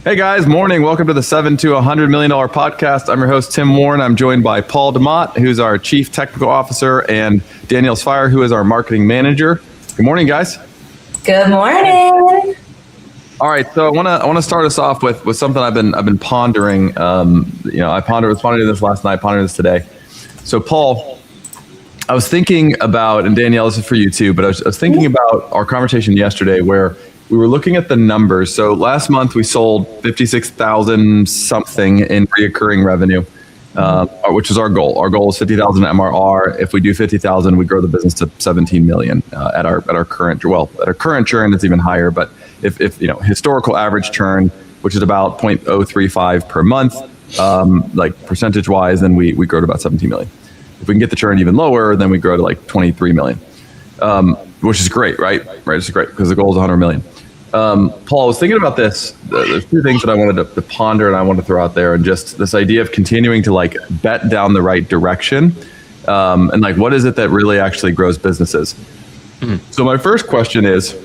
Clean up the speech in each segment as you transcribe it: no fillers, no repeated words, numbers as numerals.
Hey guys, morning. Welcome to the 7 to $100 million podcast. I'm your host, Tim Warren. I'm joined by Paul DeMott, who's our Chief Technical Officer, and Danielle Sfire, who is our Marketing Manager. Good morning, guys. Good morning. All right, so I want to start us off with something I've been pondering. I pondered this last night, pondered this today. So, Paul, I was thinking about, and Danielle, this is for you too, but I was thinking about our conversation yesterday where we were looking at the numbers. So last month we sold 56,000 something in recurring revenue, which is our goal. Our goal is 50,000 MRR. If we do 50,000, we grow the business to 17 million at our current churn. It's even higher. But if historical average churn, which is about 0.035 per month, like percentage wise, then we grow to about 17 million. If we can get the churn even lower, then we grow to like 23 million, which is great, right? Right, it's great because the goal is 100 million. Paul, I was thinking about this. There's two things that I wanted to ponder and I wanted to throw out there, and just this idea of continuing to like bet down the right direction, and like what is it that really actually grows businesses? So my first question is,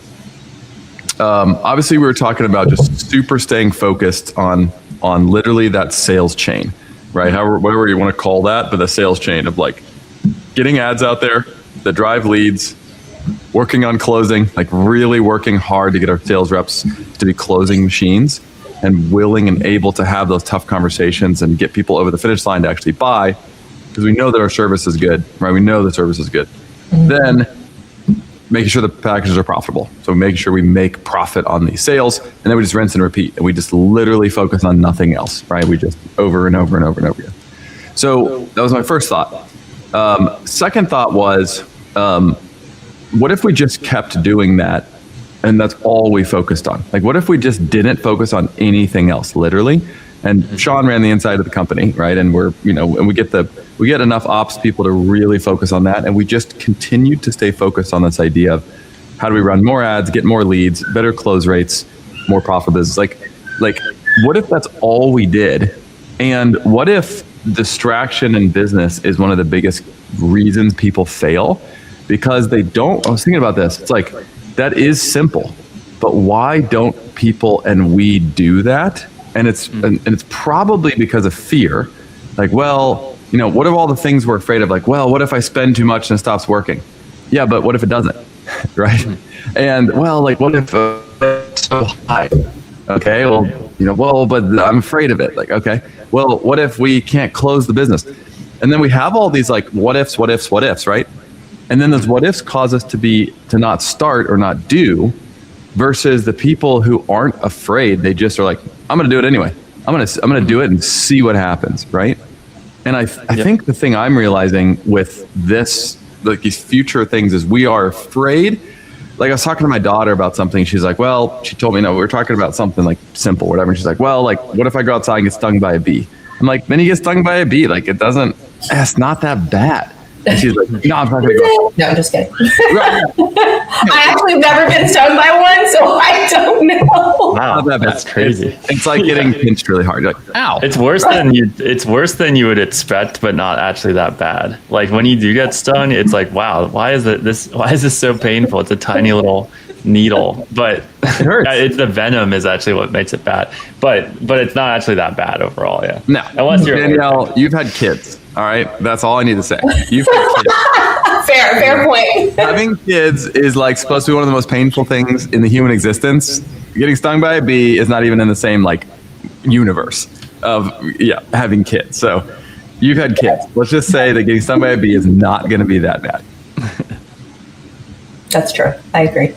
obviously we were talking about just super staying focused on literally that sales chain, right? Whatever you want to call that, but the sales chain of like getting ads out there that drive leads, working on closing, like really working hard to get our sales reps to be closing machines and willing and able to have those tough conversations and get people over the finish line to actually buy, because we know that our service is good, right? We know the service is good. Then making sure the packages are profitable. So making sure we make profit on these sales, and then we just rinse and repeat, and we just literally focus on nothing else, right? We just over and over and over and over again. So that was my first thought. Second thought was, what if we just kept doing that and that's all we focused on? Like, what if we just didn't focus on anything else, literally? And Sean ran the inside of the company, right? And and we get enough ops people to really focus on that. And we just continued to stay focused on this idea of how do we run more ads, get more leads, better close rates, more profitable business. Like, what if that's all we did? And what if distraction in business is one of the biggest reasons people fail? Because I was thinking about this. It's like, that is simple, but why don't people and we do that? And it's probably because of fear. Like, well, what are all the things we're afraid of? Like, well, what if I spend too much and it stops working? Yeah, but what if it doesn't? Right? And well, like, what if it's so high? Okay, well, but I'm afraid of it. Like, okay, well, what if we can't close the business? And then we have all these like what ifs, right? And then those what ifs cause us to not start or not do, versus the people who aren't afraid. They just are like, I'm going to do it anyway. I'm going to do it and see what happens, right? And I think the thing I'm realizing with this, like these future things, is we are afraid. Like, I was talking to my daughter about something. She's like, well, she told me, we were talking about something like simple, whatever. And she's like, well, like, what if I go outside and get stung by a bee? I'm like, then you get stung by a bee. Like, it's not that bad. And she's like, no, I'm not going to go. No, I'm just kidding. I actually have never been stung by one, so I don't know. Wow, that's crazy. It's like getting pinched really hard. You're like, ow. It's worse than you would expect, but not actually that bad. Like, when you do get stung, it's like, wow, why is this so painful? It's a tiny little needle, but it hurts. It's the venom is actually what makes it bad. But it's not actually that bad overall. Yeah. No. Unless you're Danielle, you've had kids. All right, that's all I need to say. You've had kids. Fair point. Having kids is like supposed to be one of the most painful things in the human existence. Getting stung by a bee is not even in the same like universe of having kids. So you've had kids. Let's just say that getting stung by a bee is not going to be that bad. That's true. I agree.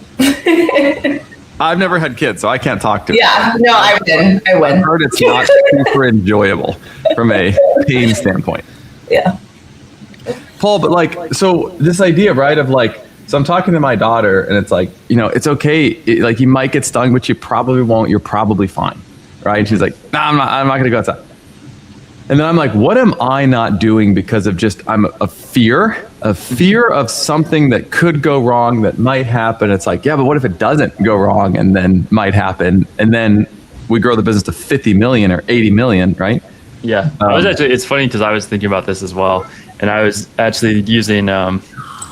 I've never had kids, so I can't talk to it. Yeah, no, I win. I've heard it's not super enjoyable from a pain standpoint. Yeah. Paul, but like, so this idea, right, of like, so I'm talking to my daughter and it's like, it's okay. Like, you might get stung, but you probably won't. You're probably fine. Right. And she's like, no, I'm not going to go outside. And then I'm like, what am I not doing because of I'm a fear of something that could go wrong, that might happen. It's like, yeah, but what if it doesn't go wrong and then might happen? And then we grow the business to 50 million or 80 million, right? Yeah. It's funny because I was thinking about this as well. And I was actually using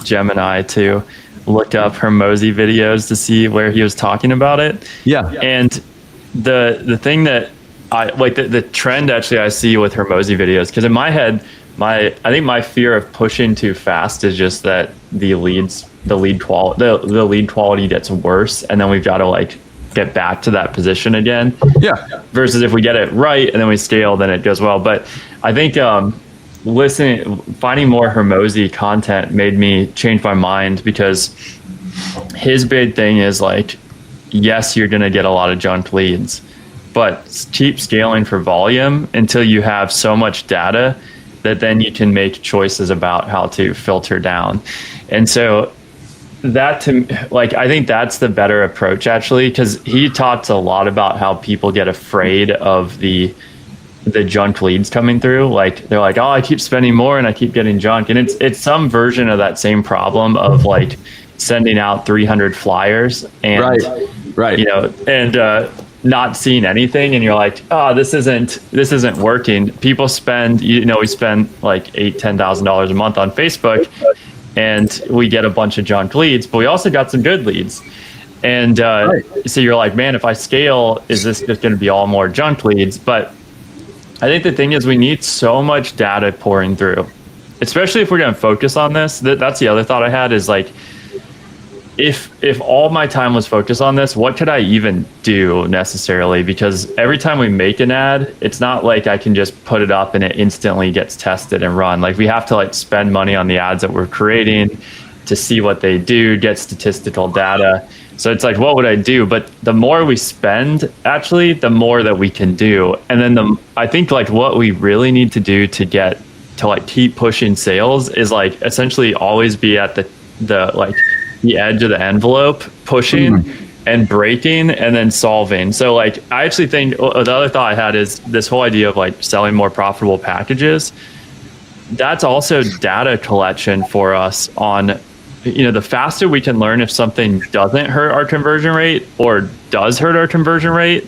Gemini to look up Hormozi videos to see where he was talking about it. Yeah. And the thing that I like, the trend actually I see with Hormozi videos, because in my head, I think my fear of pushing too fast is just that the lead quality gets worse, and then we've got to like get back to that position again. Yeah. Versus if we get it right and then we scale, then it goes well. But I think finding more Hormozi content made me change my mind, because his big thing is like, yes, you're going to get a lot of junk leads, but keep scaling for volume until you have so much data that then you can make choices about how to filter down. And so that, I think that's the better approach, actually, because he talks a lot about how people get afraid of the junk leads coming through. Like, they're like, oh, I keep spending more and I keep getting junk. And it's some version of that same problem of like sending out 300 flyers and right. And not seeing anything, and you're like, oh, this isn't working. People spend, we spend like $8,000-$10,000 a month on Facebook, and we get a bunch of junk leads, but we also got some good leads. And so you're like, man, if I scale, is this just going to be all more junk leads? But I think the thing is, we need so much data pouring through, especially if we're going to focus on this. That's the other thought I had, is like, if all my time was focused on this, what could I even do necessarily? Because every time we make an ad, it's not like I can just put it up and it instantly gets tested and run. Like, we have to like spend money on the ads that we're creating to see what they do, get statistical data. So it's like, what would I do? But the more we spend, actually, the more that we can do. And then I think like what we really need to do to like keep pushing sales is like essentially always be at the edge of the envelope, pushing and breaking and then solving. So like, I actually think the other thought I had is this whole idea of like selling more profitable packages. That's also data collection for us on, the faster we can learn if something doesn't hurt our conversion rate or does hurt our conversion rate.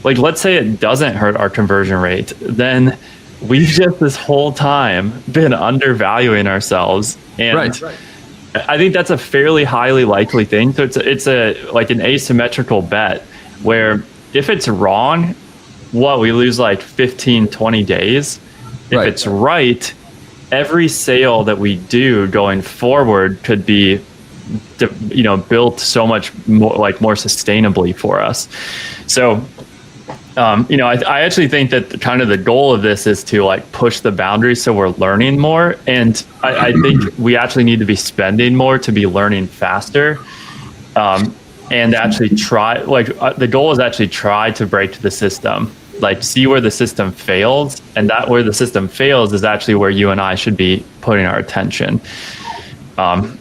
Like, let's say it doesn't hurt our conversion rate, then we've just this whole time been undervaluing ourselves. And right. I think that's a fairly highly likely thing. So it's like an asymmetrical bet where if it's wrong, we lose like 15, 20 days. If it's right, every sale that we do going forward could be, built so much more, like more sustainably for us. So, I actually think that kind of the goal of this is to like push the boundaries so we're learning more. And I think we actually need to be spending more to be learning faster. And actually the goal is actually try to break the system, like see where the system fails. And that where the system fails is actually where you and I should be putting our attention. I want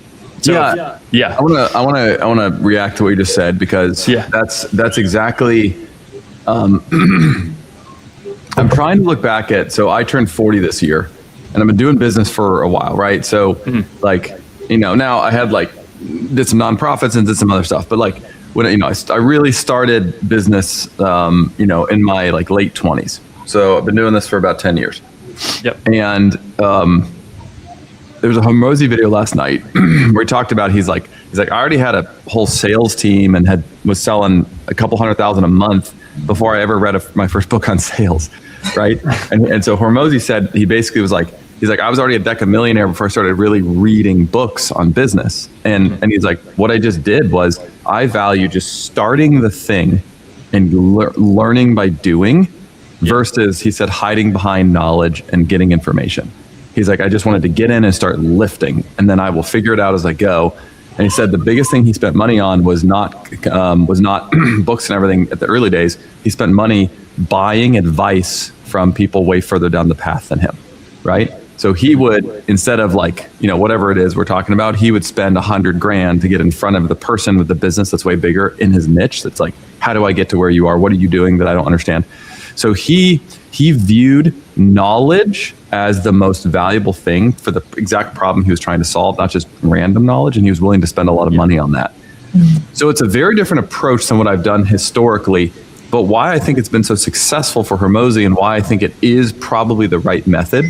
to react to what you just said, because that's exactly, I'm trying to look back at, so I turned 40 this year and I've been doing business for a while, right? So now I had did some nonprofits and did some other stuff, but like when, I really started business, in my late 20s. So I've been doing this for about 10 years. Yep. And, there was a Hormozi video last night where he talked about, he's like, I already had a whole sales team and was selling a couple $100,000 a month before I ever read my first book on sales, right? and so Hormozi said, he basically was like, I was already a decamillionaire before I started really reading books on business. And he's like, what I just did was I value just starting the thing and learning by doing versus, he said, hiding behind knowledge and getting information. He's like, I just wanted to get in and start lifting, and then I will figure it out as I go. And he said the biggest thing he spent money on was not books and everything at the early days. He spent money buying advice from people way further down the path than him, right? So he would, instead of whatever it is we're talking about, he would spend $100,000 to get in front of the person with the business that's way bigger in his niche. That's like, how do I get to where you are? What are you doing that I don't understand? So he viewed knowledge as the most valuable thing for the exact problem he was trying to solve, not just random knowledge, and he was willing to spend a lot of money on that. So it's a very different approach than what I've done historically, but why I think it's been so successful for Hormozi and why I think it is probably the right method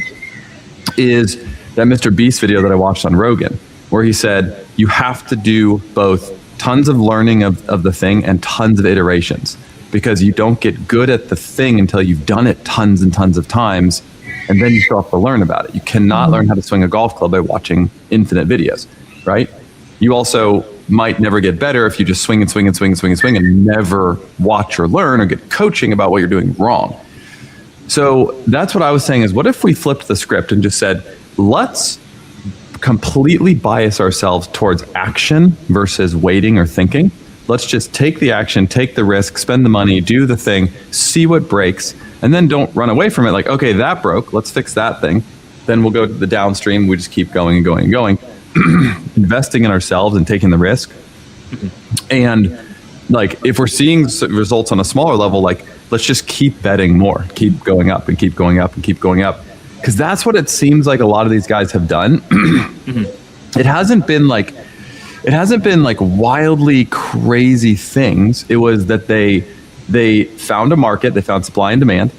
is that Mr. Beast video that I watched on Rogan, where he said, you have to do both tons of learning of the thing and tons of iterations. because you don't get good at the thing until you've done it tons and tons of times, and then you still have to learn about it. You cannot learn how to swing a golf club by watching infinite videos, right? You also might never get better if you just swing and swing and swing and swing and swing and never watch or learn or get coaching about what you're doing wrong. So that's what I was saying is, what if we flipped the script and just said, let's completely bias ourselves towards action versus waiting or thinking. Let's just take the action, take the risk, spend the money, do the thing, see what breaks, and then don't run away from it. Like, okay, that broke, let's fix that thing. Then we'll go to the downstream. We just keep going and going and going, investing in ourselves and taking the risk. And like, if we're seeing results on a smaller level, like, let's just keep betting more, keep going up and keep going up and keep going up. Because that's what it seems like a lot of these guys have done. It hasn't been like wildly crazy things. It was that they found a market, they found supply and demand,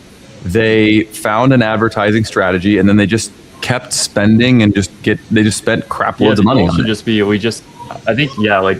they found an advertising strategy, and then they just kept spending and they just spent crap loads of money on it. Just be, I think, like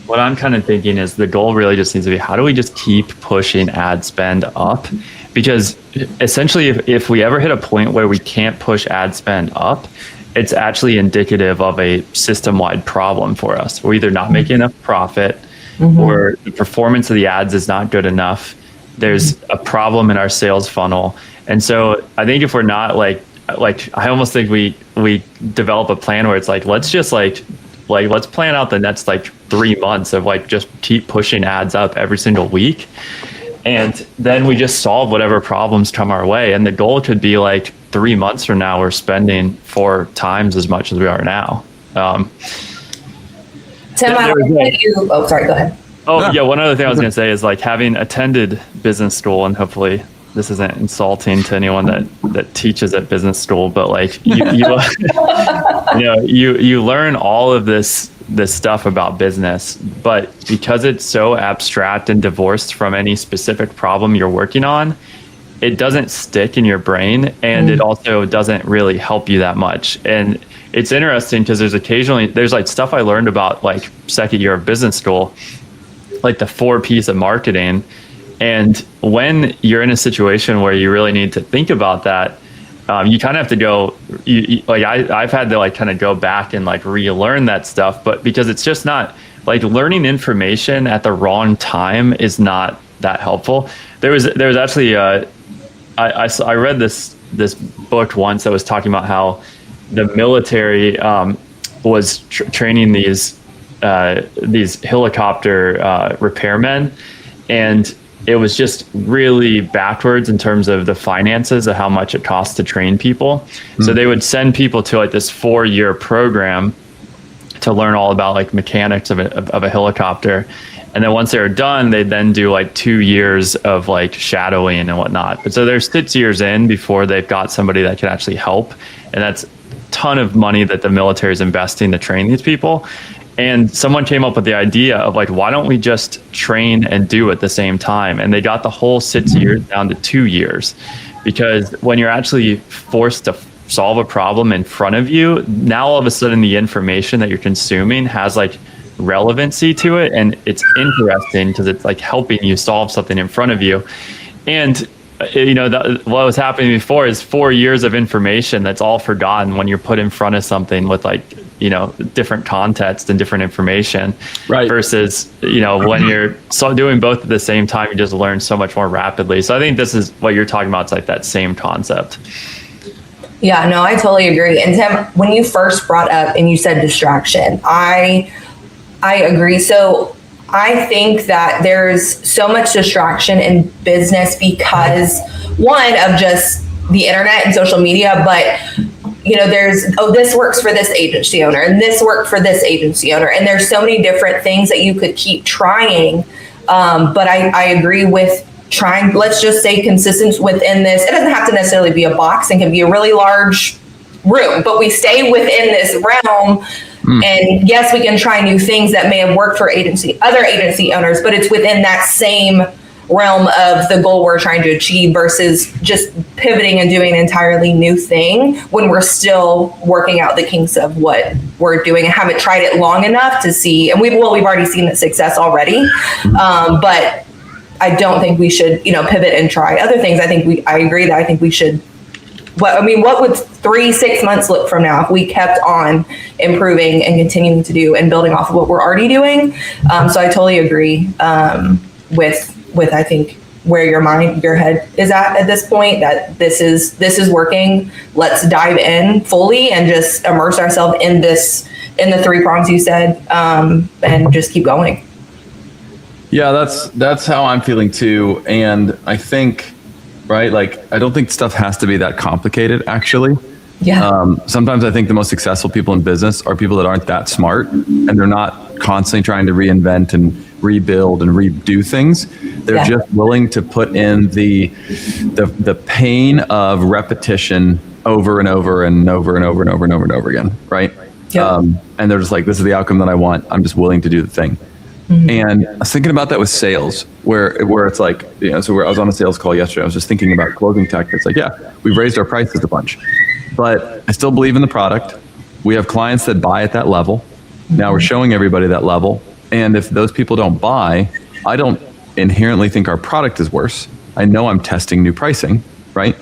what I'm kind of thinking is the goal really just needs to be, how do we just keep pushing ad spend up? Because essentially, if we ever hit a point where we can't push ad spend up, it's actually indicative of a system-wide problem for us. We're either not making enough profit, or the performance of the ads is not good enough. There's a problem in our sales funnel. And so I think if we're not like I almost think we develop a plan where it's like, let's just let's plan out the next 3 months of just keep pushing ads up every single week. And then we just solve whatever problems come our way. And the goal could be 3 months from now, we're spending 4 times as much as we are now. Tim, sorry, go ahead. Yeah. One other thing I was going to say is having attended business school, and hopefully this isn't insulting to anyone that teaches at business school, but you learn all of this stuff about business, but because it's so abstract and divorced from any specific problem you're working on, it doesn't stick in your brain, and it also doesn't really help you that much. And it's interesting because there's stuff I learned about second year of business school, the 4 P's of marketing. And when you're in a situation where you really need to think about that, you kind of have to go, I've had to kind of go back and relearn that stuff, but because it's just not learning information at the wrong time is not that helpful. There was actually, I read this book once that was talking about how the military was training these helicopter repairmen, and it was just really backwards in terms of the finances of how much it costs to train people. So they would send people to this 4-year program to learn all about mechanics of a helicopter. And then once they were done, they'd then do 2 years of shadowing and whatnot. But so they're 6 years in before they've got somebody that can actually help. And that's a ton of money that the military is investing to train these people. And someone came up with the idea of why don't we just train and do at the same time? And they got the whole 6 years down to 2 years, because when you're actually forced to solve a problem in front of you, now all of a sudden the information that you're consuming has relevancy to it, and it's interesting because it's helping you solve something in front of you. And what was happening before is 4 years of information that's all forgotten when you're put in front of something with different context and different information, right? Versus when you're doing both at the same time, you just learn so much more rapidly. So I think this is what you're talking about. It's that same concept. Yeah, no, I totally agree. And Tim, when you first brought up and you said distraction, I agree. So I think that there's so much distraction in business because, one, of just the internet and social media, but there's, this works for this agency owner and this worked for this agency owner. And there's so many different things that you could keep trying. But I agree with trying, let's just stay consistent within this. It doesn't have to necessarily be a box, and can be a really large room, but we stay within this realm. And yes, we can try new things that may have worked for other agency owners, but it's within that same realm of the goal we're trying to achieve, versus just pivoting and doing an entirely new thing when we're still working out the kinks of what we're doing and haven't tried it long enough to see. And we've already seen the success already. But I don't think we should, pivot and try other things. I agree that I think we should. What would 3-6 months look from now if we kept on improving and continuing to do and building off of what we're already doing? So I totally agree with I think where your head is at this point, that this is working. Let's dive in fully and just immerse ourselves in the 3 prongs you said, and just keep going. Yeah, that's how I'm feeling too. And I think, right, like, I don't think stuff has to be that complicated, actually. Yeah. Sometimes I think the most successful people in business are people that aren't that smart, and they're not constantly trying to reinvent and rebuild and redo things. They're just willing to put in the pain of repetition over and over and over and over and over and over and over again, right? Yeah. And they're just like, this is the outcome that I want. I'm just willing to do the thing. And I was thinking about that with sales, where it's like, so I was on a sales call yesterday. I was just thinking about closing tactics. Like, yeah, we've raised our prices a bunch, but I still believe in the product. We have clients that buy at that level. Now we're showing everybody that level. And if those people don't buy, I don't inherently think our product is worse. I know I'm testing new pricing, right?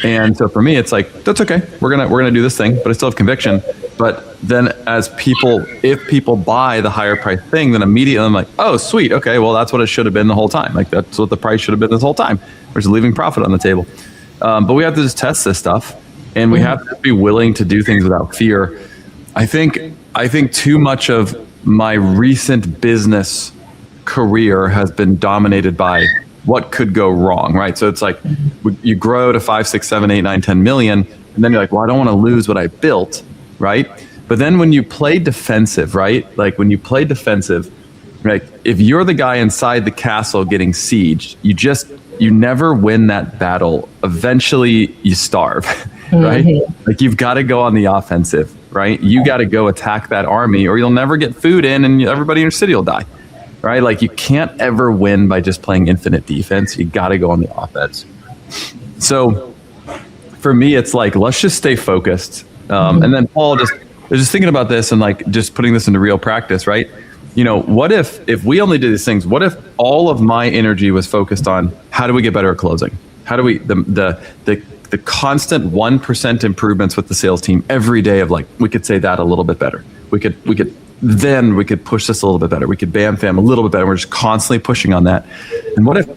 And so for me, it's like, that's okay. We're gonna do this thing, but I still have conviction. But then if people buy the higher price thing, then immediately I'm like, oh, sweet. Okay, well, that's what it should have been the whole time. Like, that's what the price should have been this whole time. We're just leaving profit on the table. But we have to just test this stuff, and we have to be willing to do things without fear. I think too much of my recent business career has been dominated by what could go wrong, right? So it's like you grow to 5, 6, 7, 8, 9, 10 million, and then you're like, well, I don't want to lose what I built, right? But then when you play defensive, right? Like when you play defensive, right? If you're the guy inside the castle getting sieged, you never win that battle. Eventually you starve, right? Like you've got to go on the offensive, right? You got to go attack that army, or you'll never get food in and everybody in your city will die. Right? Like you can't ever win by just playing infinite defense. You got to go on the offense. So for me, it's like, let's just stay focused. And then Paul was just thinking about this and like just putting this into real practice, right? What if we only did these things? What if all of my energy was focused on how do we get better at closing? How do we, the constant 1% improvements with the sales team every day of like, we could say that a little bit better. We could push this a little bit better. We could bam fam a little bit better. We're just constantly pushing on that. And what if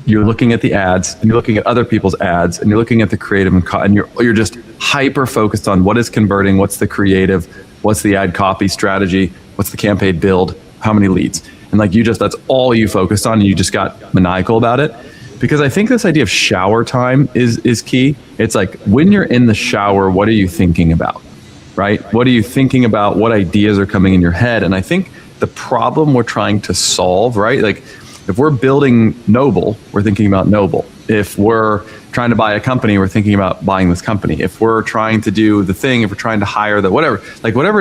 you're looking at the ads and you're looking at other people's ads and you're looking at the creative and you're just hyper focused on what is converting, what's the creative, what's the ad copy strategy, what's the campaign build, how many leads, and like that's all you focused on, and you just got maniacal about it. Because I think this idea of shower time is key. It's like when you're in the shower, what are you thinking about? Right? What are you thinking about? What ideas are coming in your head? And I think the problem we're trying to solve, right? Like if we're building Noble, we're thinking about Noble. If we're trying to buy a company, we're thinking about buying this company. If we're trying to do the thing, if we're trying to hire whatever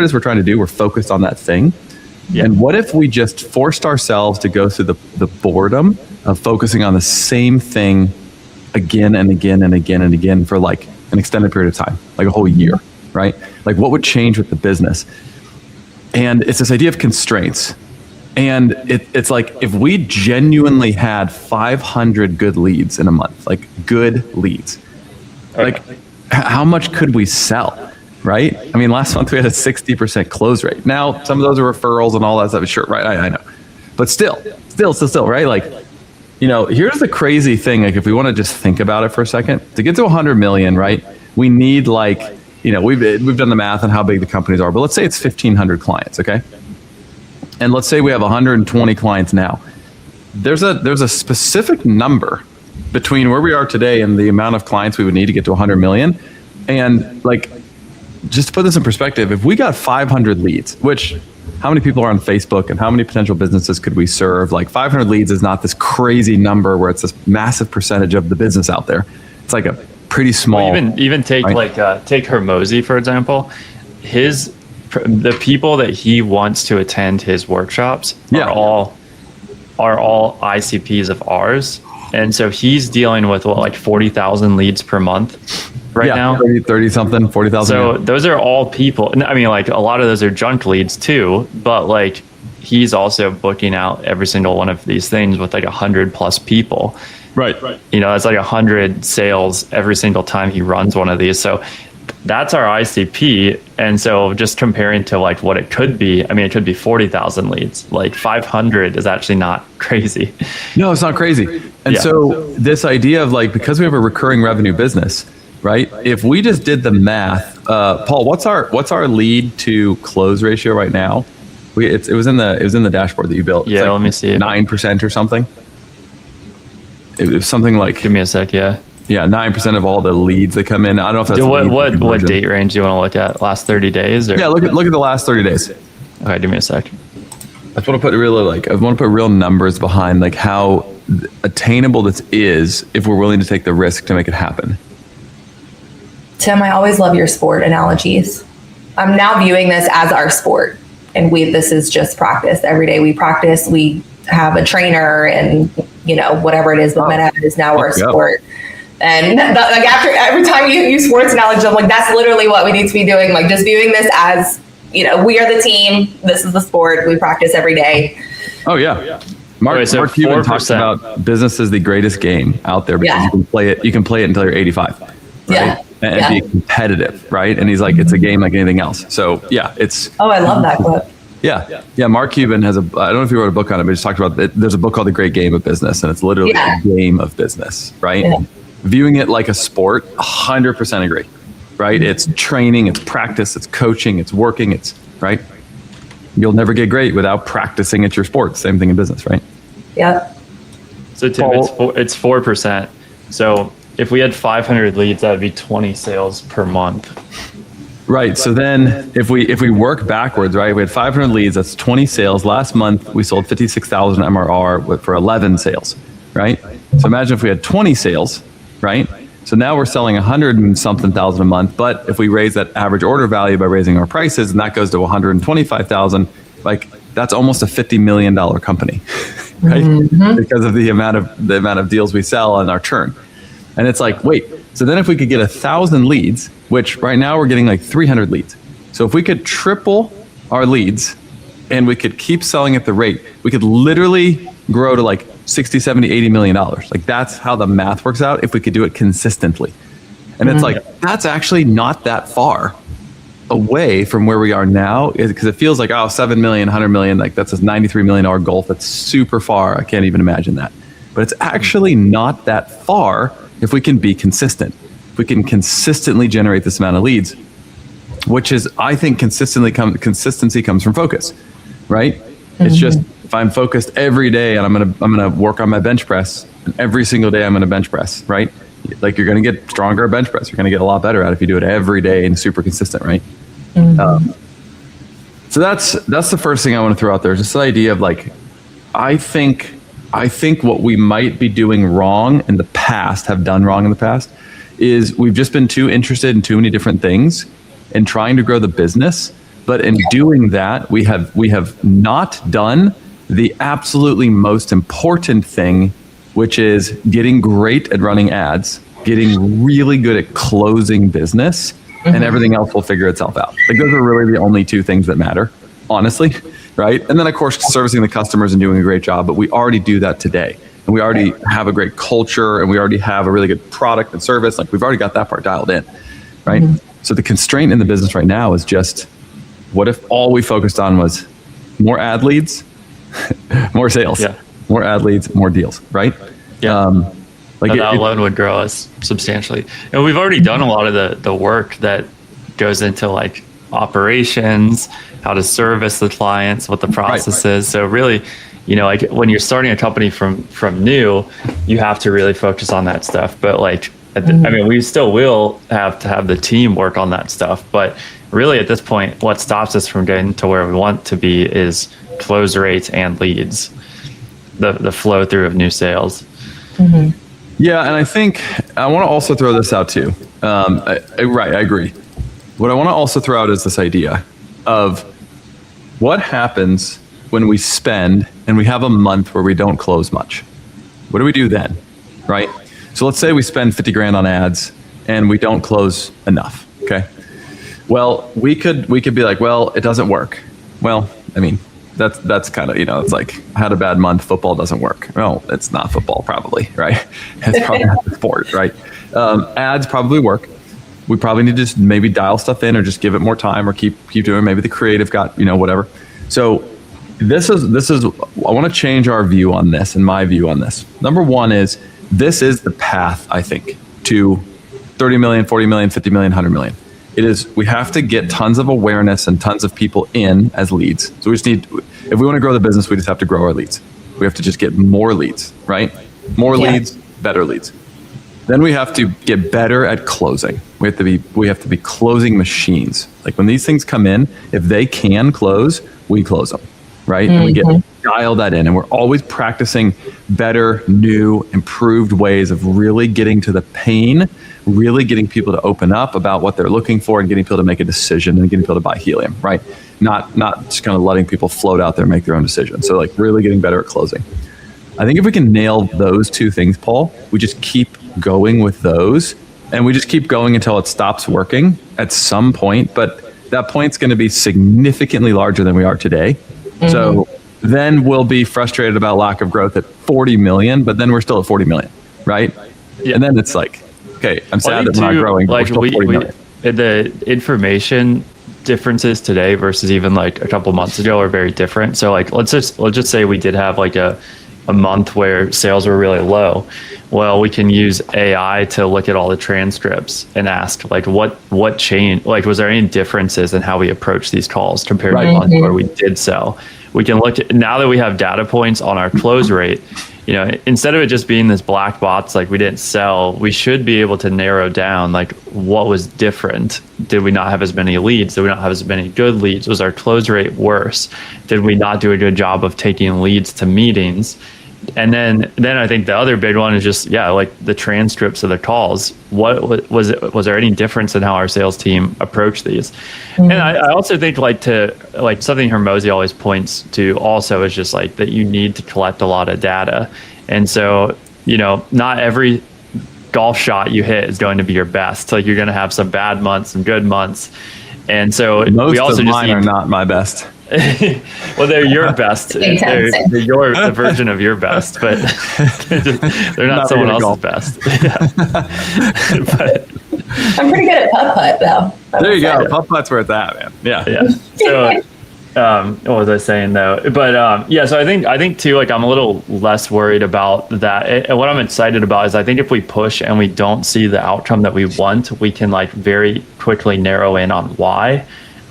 it is we're trying to do, we're focused on that thing. Yeah. And what if we just forced ourselves to go through the boredom of focusing on the same thing again and again and again and again for like an extended period of time, like a whole year? Right? Like what would change with the business? And it's this idea of constraints. And it's like, if we genuinely had 500 good leads in a month, like good leads, like how much could we sell? Right? I mean, last month we had a 60% close rate. Now, some of those are referrals and all that stuff. Sure. Right. I know. But still, right? Like, here's the crazy thing. Like if we want to just think about it for a second, to get to 100 million, right? We need like, we've done the math on how big the companies are, but let's say it's 1,500 clients, okay? And let's say we have 120 clients now. There's a specific number between where we are today and the amount of clients we would need to get to 100 million. And like, just to put this in perspective, if we got 500 leads, which how many people are on Facebook and how many potential businesses could we serve? Like 500 leads is not this crazy number where it's this massive percentage of the business out there. It's like a pretty small. Well, even take take Hormozi, for example. The people that he wants to attend his workshops are all ICPs of ours, and so he's dealing with 40,000 leads per month now. 30 something, 40,000. So those are all people. I mean, like a lot of those are junk leads too, but like he's also booking out every single one of these things with like 100+ people. Right. You know, it's like 100 sales every single time he runs one of these. So that's our ICP. And so just comparing to like what it could be, I mean, it could be 40,000 leads. Like 500 is actually not crazy. No, it's not crazy. And Yeah. so this idea of like, because we have a recurring revenue business, right? If we just did the math, Paul, what's our lead to close ratio right now? It was in the dashboard that you built. It's Yeah, like let me see it. 9% or something. It was something like, Give me a sec. Yeah. 9% of all the leads that come in. I don't know if that's What conversion. date range do you want to look at? Last 30 days? Or? Yeah, look at the last 30 days. Okay, give me a sec. I just want to put real numbers behind like how attainable this is if we're willing to take the risk to make it happen. Tim, I always love your sport analogies. I'm now viewing this as our sport, and this is just practice. Every day we practice, we have a trainer, and whatever it is, but MetaEd is now our sport. And like after every time you use sports analogy, I'm like, that's literally what we need to be doing. Like just viewing this as, we are the team. This is the sport. We practice every day. Oh yeah. Mark Cuban talks about business is the greatest game out there because you can play it until you're 85. Right? Yeah. And be competitive, right? And he's like, it's a game like anything else. So yeah, it's. Oh, I love that quote. Yeah. Mark Cuban has I don't know if he wrote a book on it, but he just talked about it. There's a book called The Great Game of Business, and it's literally a game of business, right? Yeah. Viewing it like a sport, 100% agree, right? It's training, it's practice, it's coaching, it's working, it's right. You'll never get great without practicing at your sport. Same thing in business, right? Yep. So Tim, it's 4%. So if we had 500 leads, that would be 20 sales per month. Right. So then if we work backwards, right, we had 500 leads, that's 20 sales. Last month, we sold 56,000 MRR for 11 sales, right? So imagine if we had 20 sales, right? So now we're selling 100 and something thousand a month. But if we raise that average order value by raising our prices, and that goes to 125,000, like that's almost a $50 million company, right? Mm-hmm. Because of the amount of deals we sell and our churn. And it's like, wait, so then if we could get 1,000 leads, which right now we're getting like 300 leads. So if we could triple our leads and we could keep selling at the rate, we could literally grow to like 60, 70, $80 million. Like that's how the math works out if we could do it consistently. And it's like, that's actually not that far away from where we are now, because it feels like, 7 million, 100 million, like that's a $93 million goal. That's super far. I can't even imagine that. But it's actually not that far if we can be consistent. If we can consistently generate this amount of leads, which is, I think consistency comes from focus, right? Mm-hmm. It's just, if I'm focused every day and I'm gonna work on my bench press, and every single day I'm gonna bench press, right? Like you're gonna get stronger at bench press. You're gonna get a lot better at it if you do it every day and super consistent, right? Mm-hmm. So that's the first thing I want to throw out there. Just the idea of like, I think what we might be doing wrong in the past, have done wrong in the past, is we've just been too interested in too many different things and trying to grow the business. But in doing that, we have not done the absolutely most important thing, which is getting great at running ads, getting really good at closing business, and everything else will figure itself out. Like those are really the only two things that matter, honestly, right? And then of course, servicing the customers and doing a great job, but we already do that today. And we already have a great culture and we already have a really good product and service. Like we've already got that part dialed in, right? Mm-hmm. So the constraint in the business right now is just, what if all we focused on was more ad leads, more sales, more ad leads, more deals, right? Yeah. That alone would grow us substantially. And we've already done a lot of the work that goes into like operations, how to service the clients, what the process is. So really, like when you're starting a company from new, you have to really focus on that stuff. But like, we still will have to have the team work on that stuff. But really at this point, what stops us from getting to where we want to be is close rates and leads, the flow through of new sales. Mm-hmm. Yeah, and I think I want to also throw this out too. I agree. What I want to also throw out is this idea of what happens when we spend and we have a month where we don't close much. What do we do then, right? So let's say we spend 50 grand on ads and we don't close enough, okay? Well, we could be like, well, it doesn't work. Well, That's kind of, it's like, I had a bad month, football doesn't work. No, it's not football, probably, right? It's probably not the sport, right? Ads probably work. We probably need to just maybe dial stuff in or just give it more time or keep doing. Maybe the creative got, whatever. So this is I want to change our view on this and my view on this. Number one is, this is the path, I think, to 30 million, 40 million, 50 million, 100 million. It is, we have to get tons of awareness and tons of people in as leads. So we just need, if we want to grow the business, we just have to grow our leads. We have to just get more leads, right? More leads, better leads. Then we have to get better at closing. We have to be closing machines. Like when these things come in, if they can close, we close them, right? And we dial that in, and we're always practicing better, new, improved ways of really getting to the pain, really getting people to open up about what they're looking for, and getting people to make a decision and getting people to buy helium, right? Not just kind of letting people float out there and make their own decisions. So like really getting better at closing. I think if we can nail those two things, Paul, we just keep going with those, and we just keep going until it stops working at some point. But that point's going to be significantly larger than we are today. Mm-hmm. So then we'll be frustrated about lack of growth at 40 million, but then we're still at 40 million, right? Yeah. And then it's like, okay, I'm sad that we're not growing, but like we're still 40 million. The information differences today versus even like a couple months ago are very different. So like, let's just say we did have like a month where sales were really low. Well, we can use AI to look at all the transcripts and ask like what changed, like was there any differences in how we approach these calls compared to a month where we did sell. We can look at, now that we have data points on our close rate, instead of it just being this black box like we didn't sell, we should be able to narrow down like what was different. Did we not have as many leads? Did we not have as many good leads? Was our close rate worse? Did we not do a good job of taking leads to meetings? And then I think the other big one is just, like the transcripts of the calls. What was there any difference in how our sales team approached these? Mm-hmm. And I also think like something Hormozi always points to also is just like that you need to collect a lot of data. And so, not every golf shot you hit is going to be your best. Like you're going to have some bad months, some good months. And so most we also of mine are not my best. Well, they're your best. They're the version of your best, but they're not someone else's best. But, I'm pretty good at putt though. There you go. Putt-putt's where it's at, man. Yeah. So, what was I saying though? But so I think too, like I'm a little less worried about that. And what I'm excited about is I think if we push and we don't see the outcome that we want, we can like very quickly narrow in on why.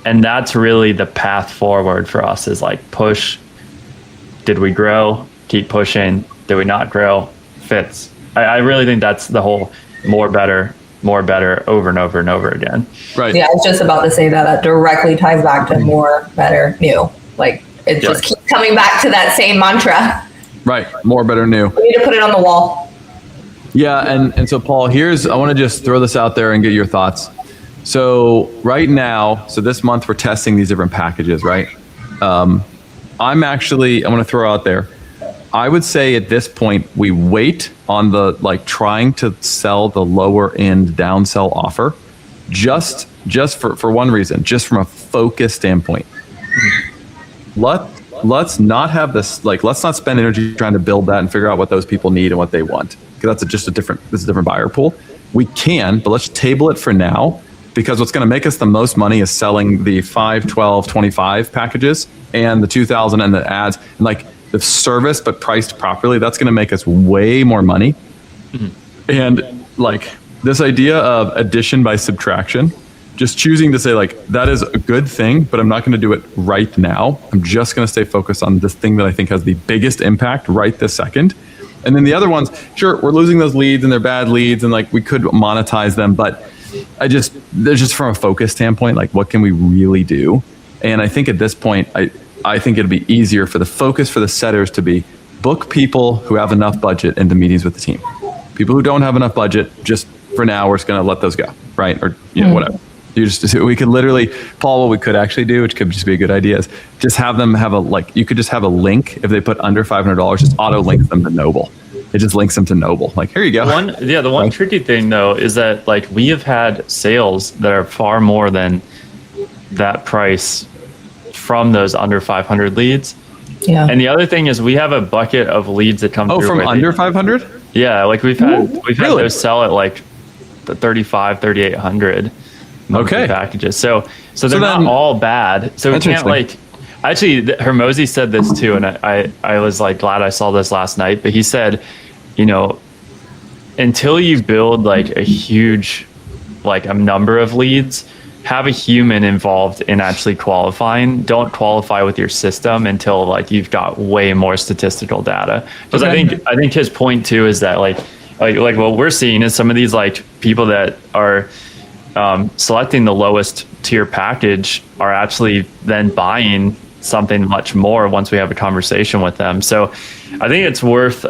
And that's really the path forward for us is like push. Did we grow? Keep pushing. Did we not grow? Fits. I really think that's the whole more better over and over and over again. Right. Yeah, I was just about to say that directly ties back to more, better, new. Like it just keeps coming back to that same mantra. Right. More, better, new. We need to put it on the wall. Yeah. And so Paul, I want to just throw this out there and get your thoughts. So right now, this month we're testing these different packages, right? I'm going to throw out there. I would say at this point, we wait on the trying to sell the lower end downsell offer just for one reason, just from a focus standpoint. Let's not have this, let's not spend energy trying to build that and figure out what those people need and what they want. Because that's a different buyer pool. We can, but let's table it for now. Because what's going to make us the most money is selling the 5, 12, 25 packages and the 2,000 and the ads and the service, but priced properly. That's going to make us way more money. Mm-hmm. And this idea of addition by subtraction, just choosing to say that is a good thing, but I'm not going to do it right now. I'm just going to stay focused on this thing that I think has the biggest impact right this second. And then the other ones, sure, we're losing those leads and they're bad leads and we could monetize them, but there's just from a focus standpoint, what can we really do? And I think at this point, I think it'd be easier for the focus for the setters to be book people who have enough budget into meetings with the team. People who don't have enough budget, just for now, we're just going to let those go, right? Or whatever. We could literally, Paul, what we could actually do, which could just be a good idea, is just have them have you could just have a link if they put under $500, just auto link them to Noble. It just links them to Noble. Here you go. The one tricky thing though is that we have had sales that are far more than that price from those under 500 leads. Yeah. And the other thing is we have a bucket of leads that come Oh, through. from where under 500? Yeah, like we've had really? those sell at like the 3,800 monthly Okay. packages. So they're then- not all bad. So we can't Interesting. actually Hermosi said this too, and I was like glad I saw this last night. But he said, until you build like a huge like a number of leads, have a human involved in actually qualifying. Don't qualify with your system until like you've got way more statistical data. Because Okay. I think his point too is that like what we're seeing is some of these like people that are selecting the lowest tier package are actually then buying something much more once we have a conversation with them. So I think it's worth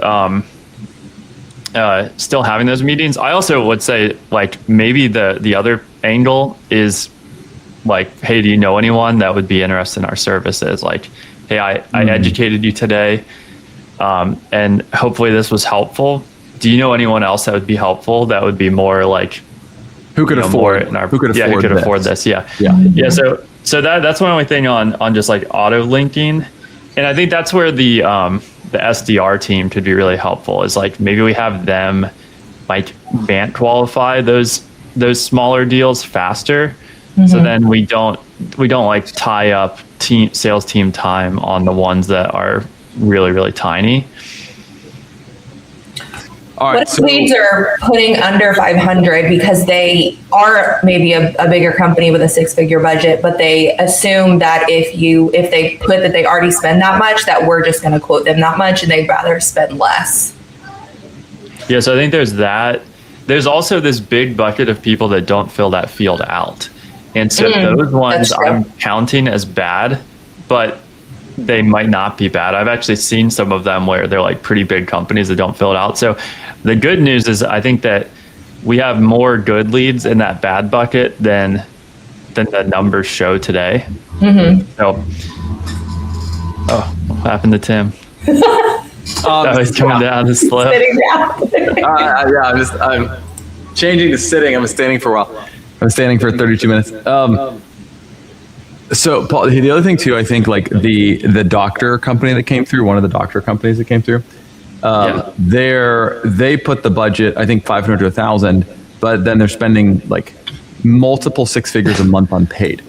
still having those meetings. I also would say like maybe the other angle is like, hey, do you know anyone that would be interested in our services? Like, hey, I educated you today, and hopefully this was helpful. Do you know anyone else that would be helpful? That would be more like Who could afford? who could afford this? Yeah. So that's my only thing on just like auto linking, and I think that's where the SDR team could be really helpful. Is like maybe we have them like BANT qualify those smaller deals faster, so then we don't like tie up sales team time on the ones that are really really tiny. All What right. if leads are putting under 500 because they are maybe a bigger company with a 6-figure budget, but they assume that if they put that they already spend that much, that we're just going to quote them that much and they'd rather spend less. Yeah, so I think there's that. There's also this big bucket of people that don't fill that field out. And so those ones that's true. I'm counting as bad, but they might not be bad. I've actually seen some of them where they're like pretty big companies that don't fill it out. So the good news is I think that we have more good leads in that bad bucket than the numbers show today. So, what happened to Tim? He's coming down the slope. Sitting down. Yeah, I'm changing to sitting. I'm standing for a while. I'm standing for 32 minutes. So Paul, the other thing too, I think like the doctor company that came through, one of the doctor companies that came through, they put the budget, I think 500 to 1,000, but then they're spending like multiple 6 figures a month on paid.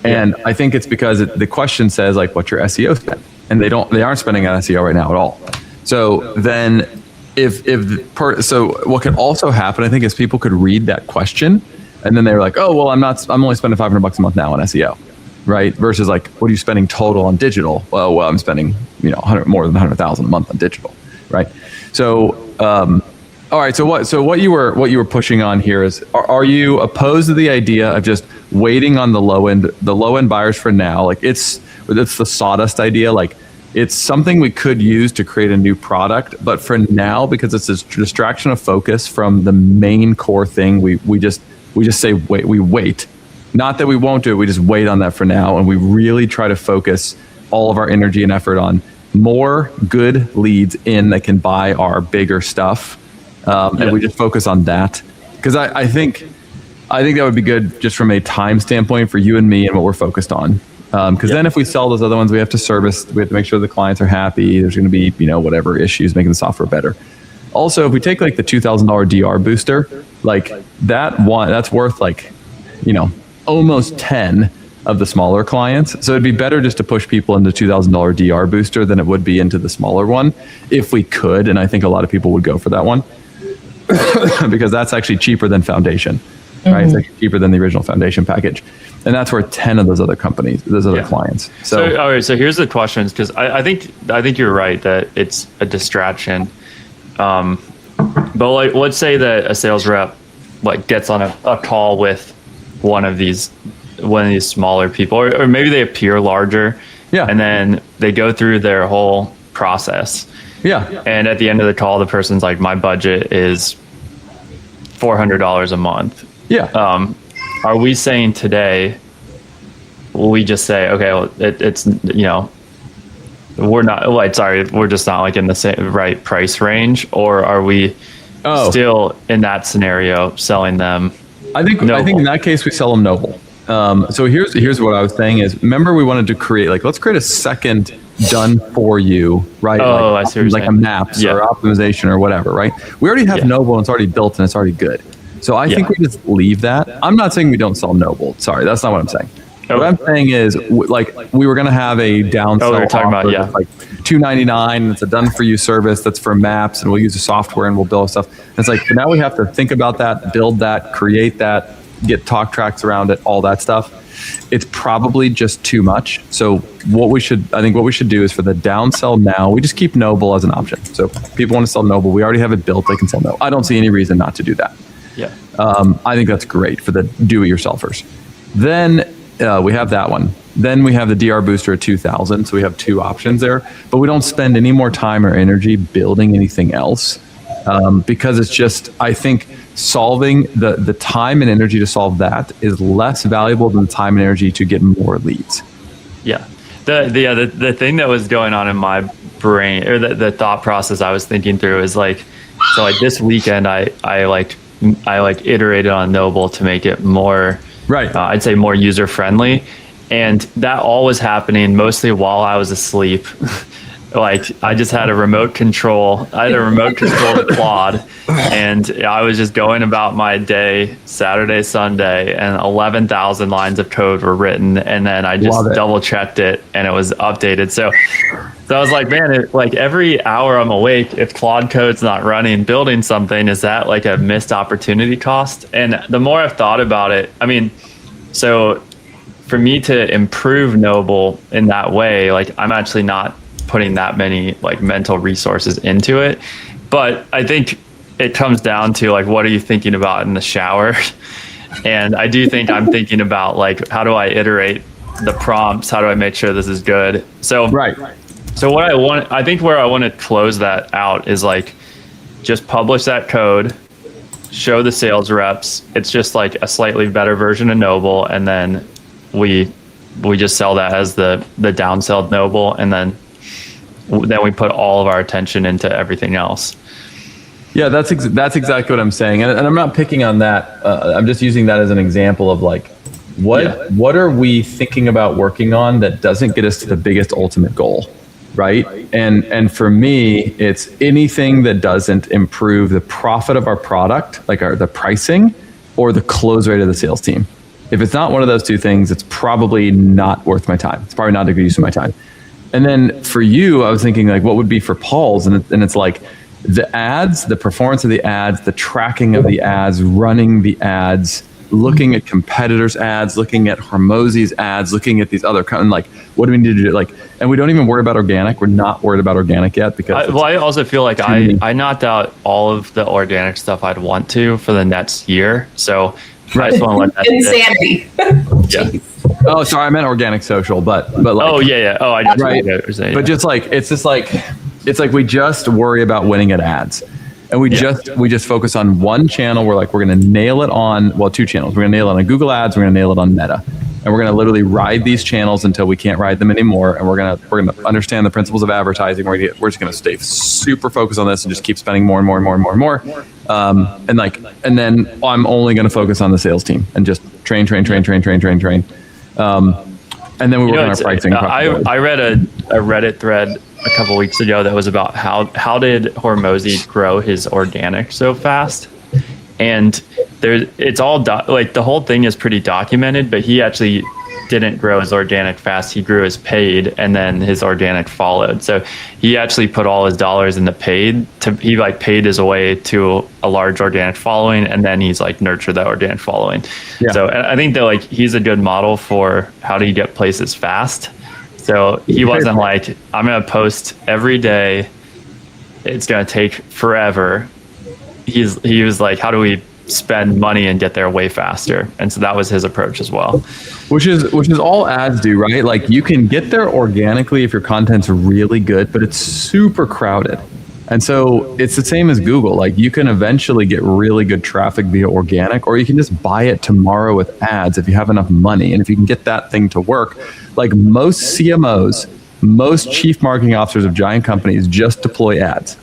And I think it's because the question says like, what's your SEO spend? And they aren't spending on SEO right now at all. So then so what could also happen, I think, is people could read that question and then they're like, oh, well, I'm only spending $500 a month now on SEO. Right. Versus like, what are you spending total on digital? Well, I'm spending, more than 100,000 a month on digital. Right. So, all right. So what you were pushing on here is, are you opposed to the idea of just waiting on the low end buyers for now? Like it's the sawdust idea. Like it's something we could use to create a new product, but for now, because it's a distraction of focus from the main core thing, we just say, wait, we wait. Not that we won't do it, we just wait on that for now. And we really try to focus all of our energy and effort on more good leads in that can buy our bigger stuff. And we just focus on that. Because I think that would be good just from a time standpoint for you and me and what we're focused on. Because then if we sell those other ones, we have to make sure the clients are happy. There's going to be, whatever issues making the software better. Also, if we take like the $2,000 DR booster, like that's worth like, almost 10 of the smaller clients. So it'd be better just to push people into $2,000 DR booster than it would be into the smaller one if we could. And I think a lot of people would go for that one because that's actually cheaper than Foundation, right? It's actually cheaper than the original Foundation package. And that's worth 10 of those other clients. So all right. So here's the questions. Cause I think you're right that it's a distraction. But like, let's say that a sales rep like gets on a call with one of these smaller people, or maybe they appear larger, and then they go through their whole process, and at the end of the call, the person's like, "My budget is $400 a month." Are we saying today? Will we just say, okay, well, it's we're not like we're just not like in the same right price range, or are we still in that scenario selling them? I think in that case we sell them Noble. So here's what I was saying is, remember we wanted to create, like, let's create a second done for you, right? Oh, like, I see what you're like saying. a maps Yeah. or optimization or whatever, right? We already have Yeah. Noble and it's already built and it's already good. So I think we just leave that. I'm not saying we don't sell Noble. Sorry, that's not what I'm saying. Oh. What I'm saying is, like, we were going to have a downsell Oh, we were talking about, offer yeah. that's like $2.99. It's a done for you service that's for maps, and we'll use the software and we'll build stuff. And it's like, but now we have to think about that, build that, create that, get talk tracks around it, all that stuff. It's probably just too much. So I think what we should do is, for the downsell now, we just keep Noble as an option. So if people want to sell Noble, we already have it built, they can sell Noble. I don't see any reason not to do that. Yeah. I think that's great for the do-it-yourselfers. Then we have that one. Then we have the DR Booster at 2,000. So we have two options there, but we don't spend any more time or energy building anything else, because it's just, I think solving the time and energy to solve that is less valuable than the time and energy to get more leads. Yeah. The thing that was going on in my brain, or the thought process I was thinking through, is like, so like this weekend I iterated on Noble to make it more, Right. I'd say more user friendly, and that all was happening mostly while I was asleep. Like, I just had a remote control. I had a remote control to Claude, and I was just going about my day, Saturday, Sunday, and 11,000 lines of code were written, and then I just Love it. double checked it, and it was updated. So I was like, man, like every hour I'm awake, if Claude code's not running, building something, is that like a missed opportunity cost? And the more I've thought about it, I mean, so for me to improve Noble in that way, like, I'm actually not putting that many like mental resources into it. But I think it comes down to, like, what are you thinking about in the shower? And I do think I'm thinking about, like, how do I iterate the prompts? How do I make sure this is good? So Right. So what I think where I want to close that out is, like, just publish that code, show the sales reps. It's just like a slightly better version of Noble, and then we just sell that as the downsell Noble, and then we put all of our attention into everything else. Yeah, that's exactly what I'm saying, and I'm not picking on that. I'm just using that as an example of, like, what are we thinking about working on that doesn't get us to the biggest ultimate goal, right? And for me, it's anything that doesn't improve the profit of our product, like the pricing or the close rate of the sales team. If it's not one of those two things, it's probably not worth my time. It's probably not a good use of my time. And then for you, I was thinking, like, what would be for Paul's? And it's like the ads, the performance of the ads, the tracking of the ads, running the ads, looking at competitors' ads, looking at Hormozi's ads, looking at these other, and like, what do we need to do? Like, and we don't even worry about organic. We're not worried about organic yet because I also feel like I knocked out all of the organic stuff I'd want to for the next year. So I just want to let that Insanity. Yeah. oh, sorry, I meant organic social, but like, Oh yeah. Oh, I got right. what you're saying. But just like it's like we just worry about winning at ads, and we just focus on one channel. We're going to nail it on, well, two channels. We're going to nail it on Google Ads. We're going to nail it on Meta, and we're going to literally ride these channels until we can't ride them anymore. And we're going to understand the principles of advertising. We're just going to stay super focused on this and just keep spending more and more and more and more and more. And then I'm only going to focus on the sales team and just train. And then we work on our pricing. I read a Reddit thread a couple weeks ago that was about how did Hormozi grow his organic so fast, and it's all like the whole thing is pretty documented, but he actually didn't grow his organic fast. He grew his paid, and then his organic followed. So he actually put all his dollars in the paid. He like paid his way to a large organic following, and then he's like nurtured that organic following. Yeah. So I think that like he's a good model for how do you get places fast. So he wasn't like, I'm going to post every day. It's going to take forever. He was like, how do we spend money and get there way faster? And so that was his approach as well. Which is all ads do, right? Like, you can get there organically if your content's really good, but it's super crowded. And so it's the same as Google. Like, you can eventually get really good traffic via organic, or you can just buy it tomorrow with ads if you have enough money. And if you can get that thing to work, like most CMOs, most chief marketing officers of giant companies just deploy ads.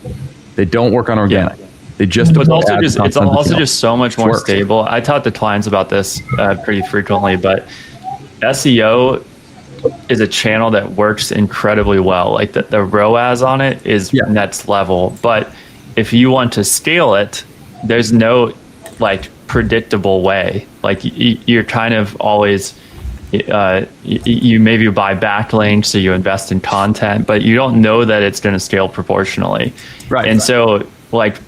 They don't work on organic. They just But it's deploy also ads just and it's content also to just so much more works. stable. I talk to clients about this pretty frequently, but SEO is a channel that works incredibly well. Like the ROAS on it is Yeah. next level. But if you want to scale it, there's no like predictable way. Like you're kind of always you maybe buy backlinks, so you invest in content, but you don't know that it's going to scale proportionally. Right. And so like